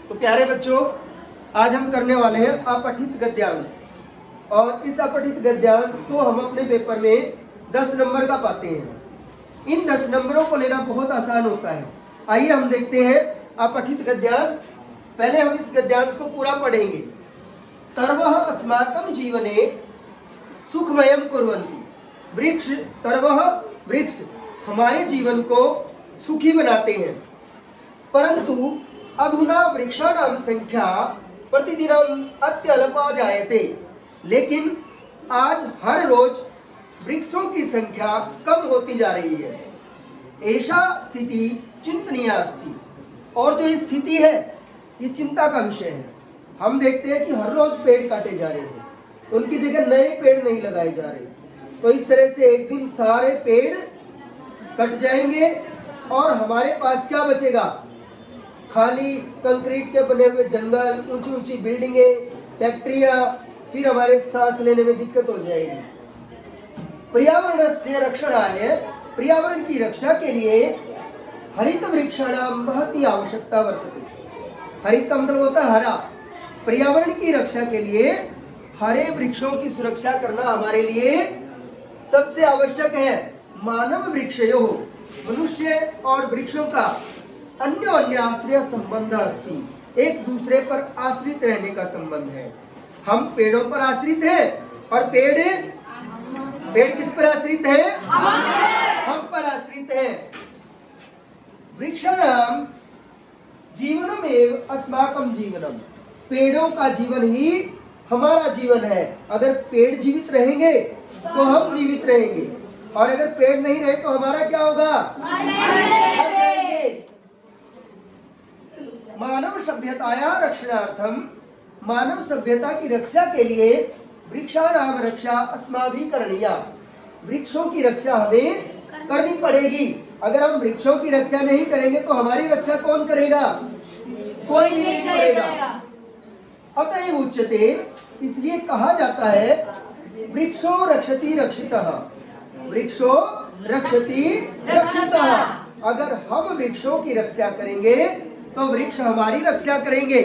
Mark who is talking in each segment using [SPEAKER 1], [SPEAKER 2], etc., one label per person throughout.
[SPEAKER 1] तो प्यारे बच्चों, आज हम करने वाले हैं अपठित गद्यांश। और इस अपठित गद्यांश को हम अपने पेपर में 10 नंबर का पाते हैं। इन 10 नंबरों को लेना बहुत आसान होता है। आइए हम देखते हैं अपठित गद्यांश। पहले हम इस गद्यांश को पूरा पढ़ेंगे। तर्वः अस्माकं जीवने सुखमयं कुर्वन्ति। वृक्ष, तर्वः वृक्ष हमारे जीवन को सुखी बनाते हैं, परंतु अधुना वृक्षाणां संख्या प्रतिदिनं अत्यल्पा जायते। लेकिन आज हर रोज वृक्षों की संख्या कम होती जा रही है। ऐसा स्थिति चिंतनीय अस्ति। और जो स्थिति है ये चिंता का विषय है। हम देखते हैं कि हर रोज पेड़ काटे जा रहे हैं, उनकी जगह नए पेड़ नहीं लगाए जा रहे। तो इस तरह से एक दिन सारे पेड़ कट जाएंगे और हमारे पास क्या बचेगा? खाली कंक्रीट के बने हुए जंगल, ऊंची ऊंची बिल्डिंगें, फैक्ट्रियां, फिर हमारे सांस लेने में दिक्कत हो जाएगी। पर्यावरण से रक्षणाय, पर्यावरण की रक्षा के लिए हरित वृक्षाणां महती आवश्यकता वर्तते। हरित मतलब होता है हरा। पर्यावरण की रक्षा के लिए हरे वृक्षों की सुरक्षा करना हमारे लिए सबसे आवश्यक है। मानव वृक्षयो, मनुष्य और वृक्षों का अन्योन्य आश्रय संबंध अस्ति। एक दूसरे पर आश्रित रहने का संबंध है। हम पेड़ों पर आश्रित हैं और पेड़ किस पर आश्रित है? हम पर आश्रित है। वृक्षाणां जीवनमेव अस्माकं जीवनम। पेड़ों का जीवन ही हमारा जीवन है। अगर पेड़ जीवित रहेंगे तो हम जीवित रहेंगे, और अगर पेड़ नहीं रहे तो हमारा क्या होगा? मानव सभ्यताया रक्षणार्थम, मानव सभ्यता की रक्षा के लिए वृक्षाणाम रक्षा अस्माभिः करणीया। वृक्षों की रक्षा हमें करनी पड़ेगी। अगर हम वृक्षों की रक्षा नहीं करेंगे तो हमारी रक्षा कौन करेगा? कोई भी नहीं करेगा। अतएव उच्यते, इसलिए कहा जाता है वृक्षो रक्षति रक्षितः। वृक्षो रक्षति रक्षितः। अगर हम वृक्षों की रक्षा करेंगे तो वृक्ष हमारी रक्षा करेंगे।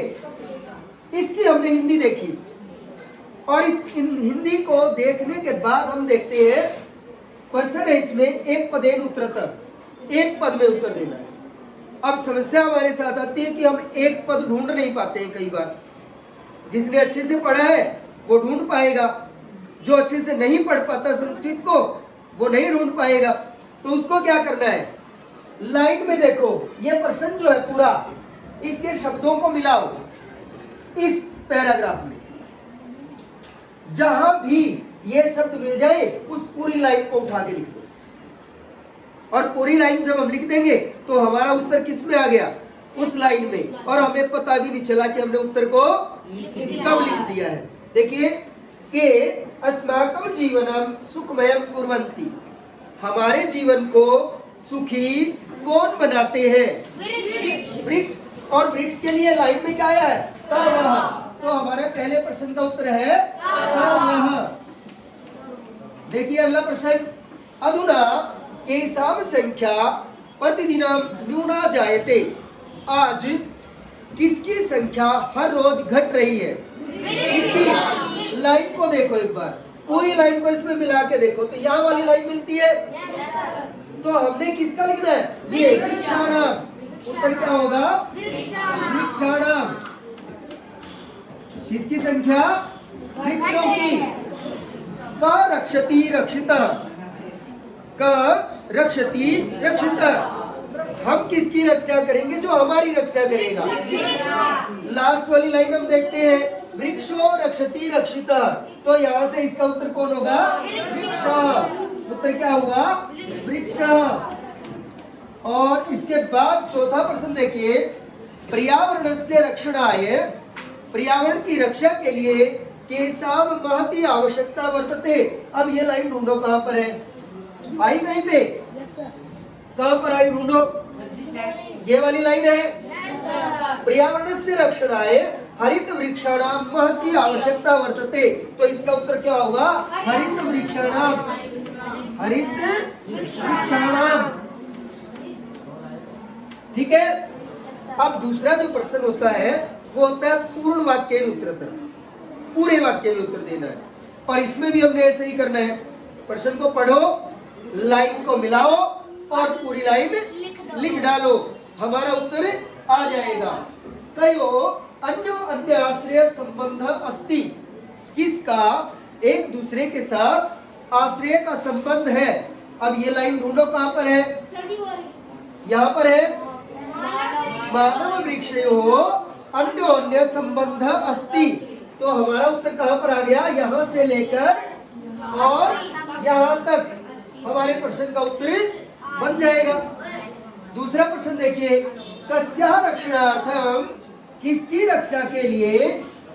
[SPEAKER 1] इसकी हमने हिंदी देखी, और इस हिंदी को देखने के बाद हम देखते हैं प्रश्न है इसमें एक पदेन उत्तरतः, एक पद में उत्तर देना है। अब समस्या हमारे साथ आती है कि हम एक पद ढूंढ नहीं पाते हैं। कई बार जिसने अच्छे से पढ़ा है वो ढूंढ पाएगा, जो अच्छे से नहीं पढ़ पाता संस्कृत को वो नहीं ढूंढ पाएगा। तो उसको क्या करना है? लाइन में देखो, ये प्रश्न जो है पूरा, इसके शब्दों को मिलाओ इस पैराग्राफ में। जहां भी ये शब्द मिल जाए उस पूरी लाइन को उठा के लिखो। और पूरी लाइन जब हम लिख देंगे तो हमारा उत्तर किस में आ गया? उस लाइन में, और हमें पता भी नहीं चला कि हमने उत्तर को कब लिख दिया है। देखिए कि अस्माकं जीवनम सुखमयं कुर्वन्ति। हमारे जीवन को सुखी कौन बनाते हैं? वृक्ष। और वृक्ष के लिए लाइन में क्या आया है? तर्वः। तो हमारे पहले प्रश्न का उत्तर है तर्वः। देखिए अगला प्रश्न, अधुना केषां संख्या प्रतिदिनं न्यूना जायते। आज किसकी संख्या हर रोज घट रही है? इसकी लाइन को देखो एक बार, पूरी लाइन को इसमें मिला के देखो तो यहाँ वाली लाइन मिलती है। तो हमने किसका लिखना है? ये वृक्षाणाम। उत्तर क्या होगा? वृक्षाणाम। किसकी संख्या? वृक्षों की। क रक्षति रक्षितः, क रक्षति रक्षितः। हम किसकी रक्षा करेंगे? जो हमारी रक्षा करेगा। लास्ट वाली लाइन हम देखते हैं, वृक्षो रक्षति रक्षितः। तो यहाँ से इसका उत्तर कौन होगा? वृक्ष। उत्तर क्या हुआ? वृक्ष। और इसके बाद चौथा प्रश्न देखिए, पर्यावरण से रक्षणाय, पर्यावरण की रक्षा के लिए केषां महती आवश्यकता वर्तते। अब ये लाइन ढूंढो, कहाँ पर है? आई कहीं पे? कहाँ पर आई? ढूंढो। ये वाली लाइन है। पर्यावरण से रक्षणाय हरित वृक्षाणां महती आवश्यकता वर्तते। तो इसका उत्तर क्या होगा? हरित वृक्षाणां। हरित वृक्षाणां। ठीक है। अब दूसरा जो प्रश्न होता है वो होता है पूर्ण वाक्य में उत्तरतर, पूरे वाक्य में उत्तर देना है। और इसमें भी हमने ऐसे ही करना है, प्रश्न को पढ़ो, लाइन को मिलाओ और पूरी लाइन लिख डालो, हमारा उत्तर आ जाएगा। कयो अन्य आश्रय संबंध अस्ति, किसका एक दूसरे के साथ आश्रय का संबंध है। अब ये लाइन ढूंढो, कहाँ पर है, यहाँ पर है। मानव वृक्षयो अन्योन्य संबंध अस्ति, तो हमारा उत्तर कहाँ पर आ गया, यहाँ से लेकर और यहाँ तक हमारे प्रश्न का उत्तर बन जाएगा। दूसरा प्रश्न देखिए, कस्या रक्षणार्थम, किसकी रक्षा के लिए,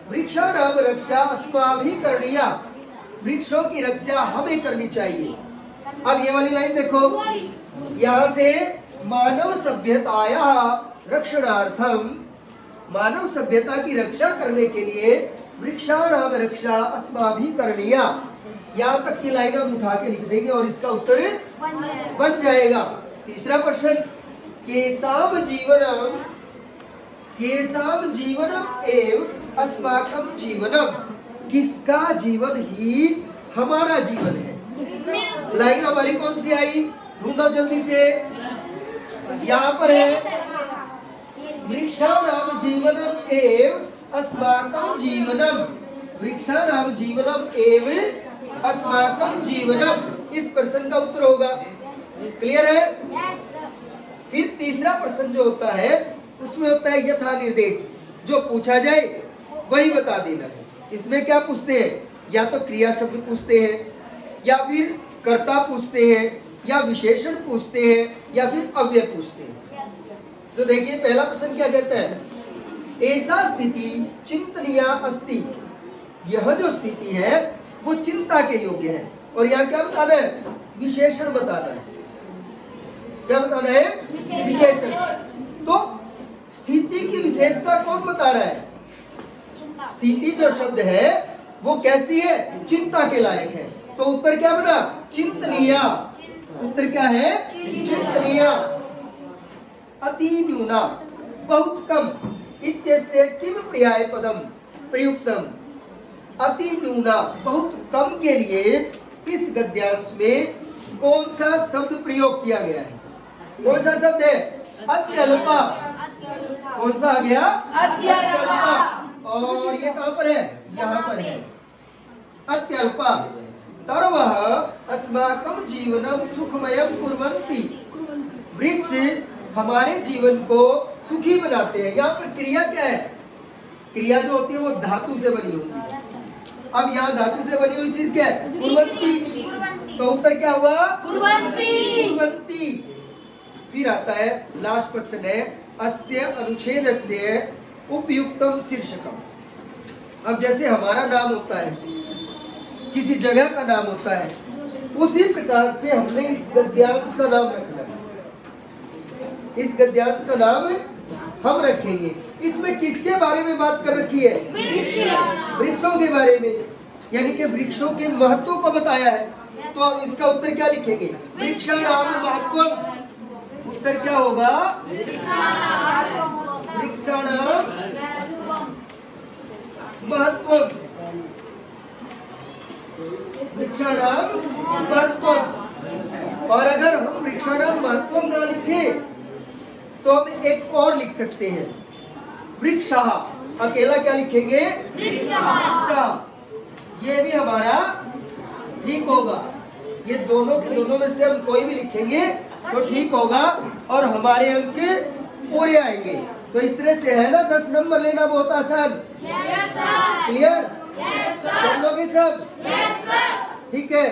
[SPEAKER 1] वृक्षाणाम रक्षा अस्माभिः करणीया, वृक्षों की रक्षा हमें करनी चाहिए। अब ये वाली लाइन देखो, यहाँ से मानव सभ्यताया रक्षणार्थम, मानव सभ्यता की रक्षा करने के लिए वृक्षाणाम रक्षा अस्माभिः करणीया, यहाँ तक की लाइन हम उठा के लिख देंगे और इसका उत्तर बन जाएगा। तीसरा प्रश्न, केसाम जीवनम एव अस्माकं जीवनम, किसका जीवन ही हमारा जीवन है। लाइन हमारी कौन सी आई, ढूंढो जल्दी से, यहाँ पर है। वृक्षाणाम जीवनम एव अस्माकं जीवनम, वृक्षाणाम जीवनम एव अस्माकं जीवनम, इस प्रश्न का उत्तर होगा। क्लियर है। फिर तीसरा प्रश्न जो होता है उसमें होता है यथा निर्देश, जो पूछा जाए वही बता देना है। इसमें क्या पूछते हैं, या तो क्रिया शब्द पूछते हैं, या फिर कर्ता पूछते हैं, या विशेषण पूछते हैं, या फिर अव्यय पूछते हैं। तो देखिए पहला प्रश्न क्या कहता है, ऐसा स्थिति चिंतनीय अस्ति, यह जो स्थिति है वो चिंता के योग्य है। और यहाँ क्या बताना है, विशेषण बताना है। क्या बताना है, विशेषण। तो स्थिति की विशेषता कौन बता रहा है, स्थिति जो शब्द है वो कैसी है, चिंता के लायक है। तो उत्तर क्या बना, चिंतनीय। उत्तर क्या है, चिंतनीय। अति न्यूना, बहुत कम, इत्यस्य किम पर्याय पदम प्रयुक्तम, अति न्यूना, बहुत कम के लिए इस गद्यांश में कौन सा शब्द प्रयोग किया गया है। कौन सा शब्द है, अत्यल्पा। कौन सा आ गया, अत्यल्पा। और ये कहाँ पर है, यहाँ पर है, अत्यल्पा। तरवः अस्माकं जीवनम सुखमयम कुर्वन्ति, वृक्ष हमारे जीवन को सुखी बनाते हैं। यहाँ पर क्रिया क्या है, क्रिया जो होती है वो धातु से बनी होती है। अब यहाँ धातु से बनी हुई चीज क्या है, कुर्वन्ति। तो उत्तर क्या हुआ, कुर्वन्ति। फिर आता है लास्ट प्रश्न है, अस्य अनुच्छेदस्य उपयुक्तम शीर्षकम। अब जैसे हमारा नाम होता है, किसी जगह का नाम होता है, उसी प्रकार से हमने इस गद्यांश का नाम रखना है। इस गद्यांश का नाम हम रखेंगे। इसमें किसके बारे में बात कर रखी है, वृक्षों के बारे में, यानी कि वृक्षों के महत्व को बताया है। तो हम इसका उत्तर क्या लिखेंगे, वृक्षाणाम महत्वम। उत्तर क्या होगा, वृक्षाणाम महत्वम, वृक्षाणाम महत्वम। और अगर हम वृक्षाणाम महत्वम ना लिखे तो हम एक और लिख सकते हैं, वृक्षः। अकेला क्या लिखेंगे, वृक्षः। ये भी हमारा ठीक होगा। ये दोनों में से हम कोई भी लिखेंगे तो ठीक होगा और हमारे अंक पूरे आएंगे। तो इस तरह से है ना, 10 नंबर लेना बहुत आसान। क्लियर, कर लोगे सब, ठीक है।